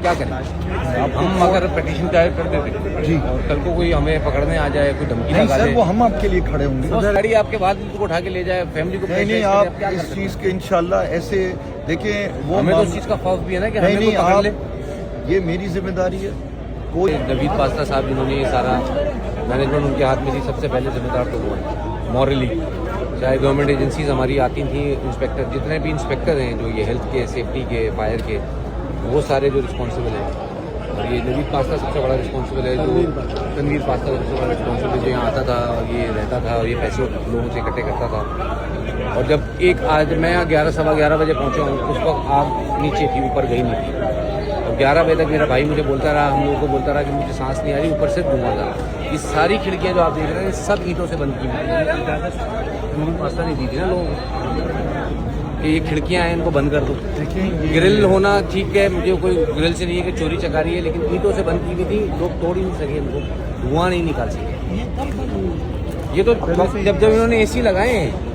क्या करें? अब हम अगर पिटीशन दायर कर देते जी और कल को कोई हमें पकड़ने आ जाए, कोई धमकी नहीं लगा सर, दे, वो हम आपके लिए खड़े होंगे। तो गाड़ी आपके बाद को उठा के ले जाए, फैमिली को नहीं नहीं, pressurise करे, आप क्या कर इस सकते चीज़ के इंशाल्लाह ऐसे देखें, वो हमें तो उस चीज़ का खौफ भी है ना कि नहीं हमें नहीं, कोई पकड़ ले। आप ये मेरी जिम्मेदारी है। कोई नवीद पास्ता साहब जिन्होंने ये सारा मैनेजमेंट उनके हाथ में थी, सबसे पहले जिम्मेदार तो वो है मॉरली। चाहे गवर्नमेंट एजेंसीज हमारी आती थी, इंस्पेक्टर, जितने भी इंस्पेक्टर हैं जो ये हेल्थ के, सेफ्टी के, फायर के, वो सारे जो रिस्पॉन्सिबल हैं। और ये नवीद पास्ता सबसे बड़ा रिस्पॉन्सिबल है, जो तनवीर पास्ता सबसे बड़ा रिस्पॉन्सिबल है, जो यहाँ आता था, ये रहता था और ये पैसे लोगों से इकट्ठे करता था। और जब एक आज मैं 11 सवा 11 बजे पहुँचा हूँ, उस वक्त आग नीचे थी, ऊपर गई नहीं थी। और 11 बजे तक मेरा भाई मुझे बोलता रहा, हम लोगों को बोलता रहा कि मुझे सांस नहीं आ रही, ऊपर से धुआं था। ये सारी खिड़कियाँ जो आप देख रहे हैं सब ईंटों से बंद की हुई। पास्ता नहीं दी थी ना लोगों को कि ये खिड़कियाँ हैं, इनको बंद कर दो। देखिए ग्रिल होना ठीक है, मुझे कोई ग्रिल से नहीं है कि चोरी चकारी है, लेकिन ईंटों से बंद की हुई थी, लोग तोड़ ही नहीं सके इनको, धुआं नहीं निकाल सके। ये तो जब इन्होंने एसी लगाए हैं,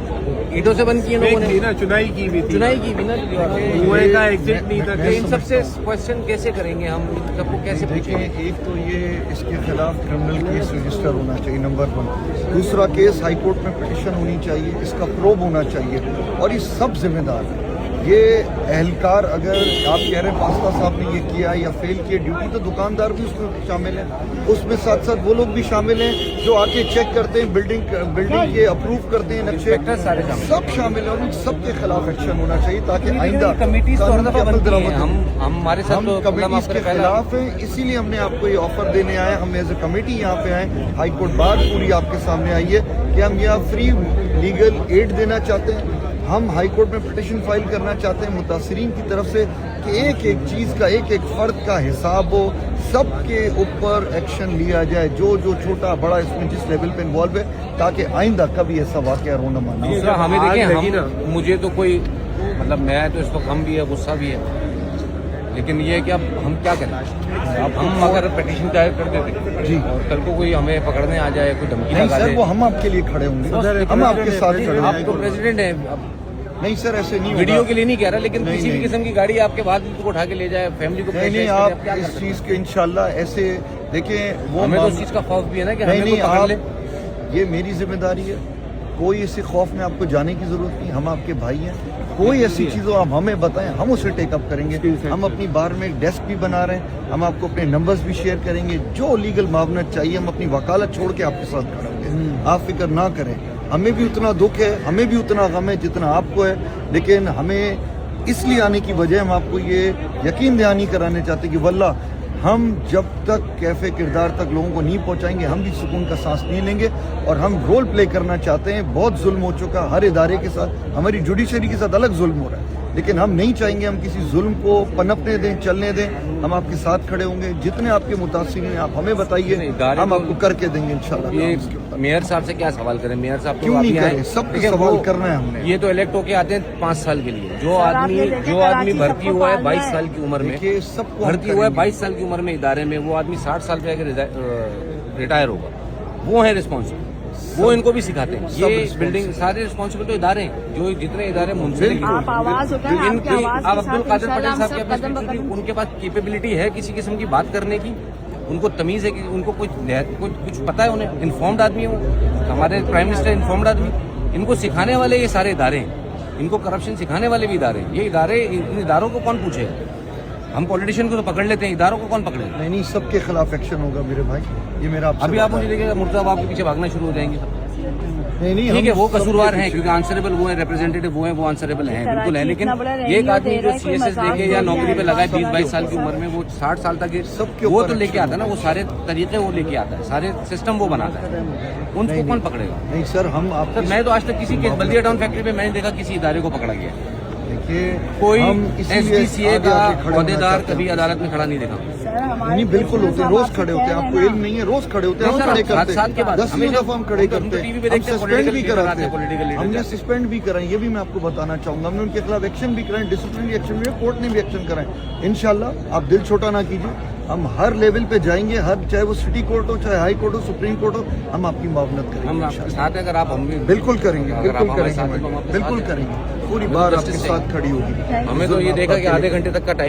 ईंटों से बंद किए लोगों ने, चुनाई की भी थी, चुनाई की भी ना, धुएं का एग्जिट नहीं था। तो इन सबसे क्वेश्चन कैसे करेंगे हम, सबको कैसे देखिए, पूछेंगे? एक तो ये इसके खिलाफ क्रिमिनल केस रजिस्टर होना चाहिए, नंबर 1। दूसरा केस हाई कोर्ट में पिटीशन होनी चाहिए, इसका प्रोब होना चाहिए, और ये सब जिम्मेदार है। ये एहलकार, अगर आप कह रहे हैं पास्ता साहब ने ये किया या फेल किया ड्यूटी, तो दुकानदार भी उसमें शामिल हैं, उसमें साथ साथ वो लोग भी शामिल हैं जो आके चेक करते हैं, बिल्डिंग के अप्रूव करते हैं नक्शे, सब शामिल हैं, और उन सब के खिलाफ एक्शन होना चाहिए ताकि आइंदा कमेटी हम हमारे साथ हम कमेटीज के खिलाफ हैं। इसीलिए हमने आपको ये ऑफर देने आए, हम एज ए कमेटी यहाँ पे आए, हाई कोर्ट बार पूरी आपके सामने आई है कि हम यहाँ फ्री लीगल एड देना चाहते हैं। हम हाई कोर्ट में पिटीशन फाइल करना चाहते हैं मुतासरीन की तरफ से कि एक एक चीज़ का, एक एक फर्द का हिसाब हो, सबके ऊपर एक्शन लिया जाए, जो जो छोटा बड़ा इसमें जिस लेवल पे इन्वॉल्व है, ताकि आइंदा कभी ऐसा वाकया रोना माना। दूसरा हमें देखिए, मुझे तो कोई मतलब, मैं तो इस वक्त गम भी है, गुस्सा भी है, लेकिन ये है कि अब हम क्या करें? अब हम अगर पिटीशन दायर कर देते जी और कल को कोई हमें पकड़ने आ जाए, कोई धमकी नहीं लगा सर, दे, वो हम आपके लिए खड़े होंगे, हम आपके साथ खड़े आप होंगे। तो प्रेसिडेंट हैं। अब नहीं सर, ऐसे नहीं वीडियो होगा। के लिए नहीं कह रहा, लेकिन नहीं, किसी भी नहीं। किस्म की गाड़ी आपके बाद को उठा के ले जाए, फैमिली को नहीं नहीं, pressurise करे, आप क्या कर इस सकते चीज़ के इंशाल्लाह ऐसे देखें, वो हमें तो उस चीज़ का खौफ भी है ना कि नहीं हमें नहीं, कोई पकड़ ले। आप ये मेरी जिम्मेदारी है, कोई इसी खौफ में आपको जाने की जरूरत नहीं, हम आपके भाई हैं। कोई ऐसी चीज़ों आप हमें बताएं, हम उसे टेकअप करेंगे। हम अपनी बार में एक डेस्क भी बना रहे हैं, हम आपको अपने नंबर्स भी शेयर करेंगे, जो लीगल मामला चाहिए हम अपनी वकालत छोड़ के आपके साथ खड़े होंगे। आप फिक्र ना करें, हमें भी उतना दुख है, हमें भी उतना गम है जितना आपको है, लेकिन हमें इसलिए आने की वजह हम आपको ये यकीन दहानी कराने चाहते हैं कि वल्लाह हम जब तक कैफे किरदार तक लोगों को नहीं पहुंचाएंगे, हम भी सुकून का सांस नहीं लेंगे। और हम रोल प्ले करना चाहते हैं, बहुत जुल्म हो चुका हर इदारे के साथ, हमारी जुडिशरी के साथ अलग जुल्म हो रहा है, लेकिन हम नहीं चाहेंगे हम किसी जुल्म को पनपने दें, चलने दें। हम आपके साथ खड़े होंगे, जितने आपके मुतासिर हैं आप हमें बताइए, हम आपको करके देंगे इंशाल्लाह। ये मेयर साहब से क्या सवाल करें? मेयर साहब क्यों नहीं करें, सबको सवाल करना है हमने। ये तो इलेक्ट होके आते हैं 5 साल के लिए। जो आदमी भर्ती हुआ है 22 साल की उम्र में, देखिए सबको भर्ती हुआ है 22 साल की उम्र में इदारे में, वो आदमी 60 साल पे आकर रिटायर होगा, वो है रिस्पॉन्सिबल, वो इनको भी सिखाते हैं। ये बिल्डिंग सारे रिस्पॉन्सिबल तो इदारे हैं, जो जितने इदारे मुंसिफ, आप आवाज उठाएं, आपकी आवाज के अब्दुल साथ कादिर पटेल इंशाल्लाह साहब हम सब कदम ब कदम उनके पास कैपेबिलिटी है किसी किस्म की बात करने की, उनको तमीज है कि उनको कुछ पता है, उन्हें इन्फॉर्म्ड आदमी है वो। हमारे प्राइम मिनिस्टर इन्फॉर्म्ड आदमी, इनको सिखाने वाले ये सारे इदारे हैं, इनको करप्शन सिखाने वाले भी इदारे हैं। ये इदारे, इन इदारों को कौन पूछेगा? हम पॉलिटिशियन को तो पकड़ लेते हैं, इदारों को कौन पकड़ेगा? नहीं, सबके खिलाफ एक्शन होगा मेरे भाई, ये मेरा आपसे अभी आप मुझे देखिएगा मुर्तज़ा आपके पीछे भागना शुरू हो जाएंगे सब। नहीं, ठीक है, वो कसूरवार हैं क्योंकि आंसरेबल वो है, रिप्रेजेंटेटिव वो है, वो आंसरेबल हैं, बिल्कुल है। लेकिन एक आदमी जो CSS लेके या नौकरी पे लगाए 20-22 साल की उम्र में, वो 60 साल तक वो तो लेके आता है ना, वो सारे तरीके वो लेके आता है, सारे सिस्टम वो बनाता है, उनको कौन पकड़ेगा? नहीं सर, हम आप मैं तो आज तक किसी केस बल्दिया टाउन फैक्ट्री में मैंने देखा किसी इदारे को पकड़ा गया, देखिए कोई इसीलिए SDCA आगे का आके खड़े होना अहदेदार चाहते हैं। कभी अदालत में खड़ा नहीं देखा। नहीं, बिल्कुल होते हैं, रोज खड़े होते हैं, आपको इल्म नहीं है, रोज खड़े होते हैं, हम खड़े करते हैं, 10 दफा हम खड़े करते हैं, हम सस्पेंड भी कराते हैं, हमने सस्पेंड भी कराए, ये भी मैं आपको बताना चाहूंगा। हमने उनके खिलाफ एक्शन भी कराए, डिसिप्लिनरी एक्शन भी, कोर्ट ने भी एक्शन कराए। इंशाल्लाह आप दिल छोटा ना कीजिए, हम हर लेवल पे जाएंगे, हर चाहे वो सिटी कोर्ट हो, चाहे हाई कोर्ट हो, सुप्रीम कोर्ट हो, हम आपकी मुआवनत करेंगे। हम आपके साथ हैं, अगर आप हम भी बिल्कुल करेंगे, अगर आप बिल्कुल हमारे साथ हैं, करेंगे, तो हम आपके साथ बिल्कुल हैं। करेंगे, पूरी बार आपके साथ खड़ी होगी। हमें तो ये देखा कि आधे घंटे तक का टाइम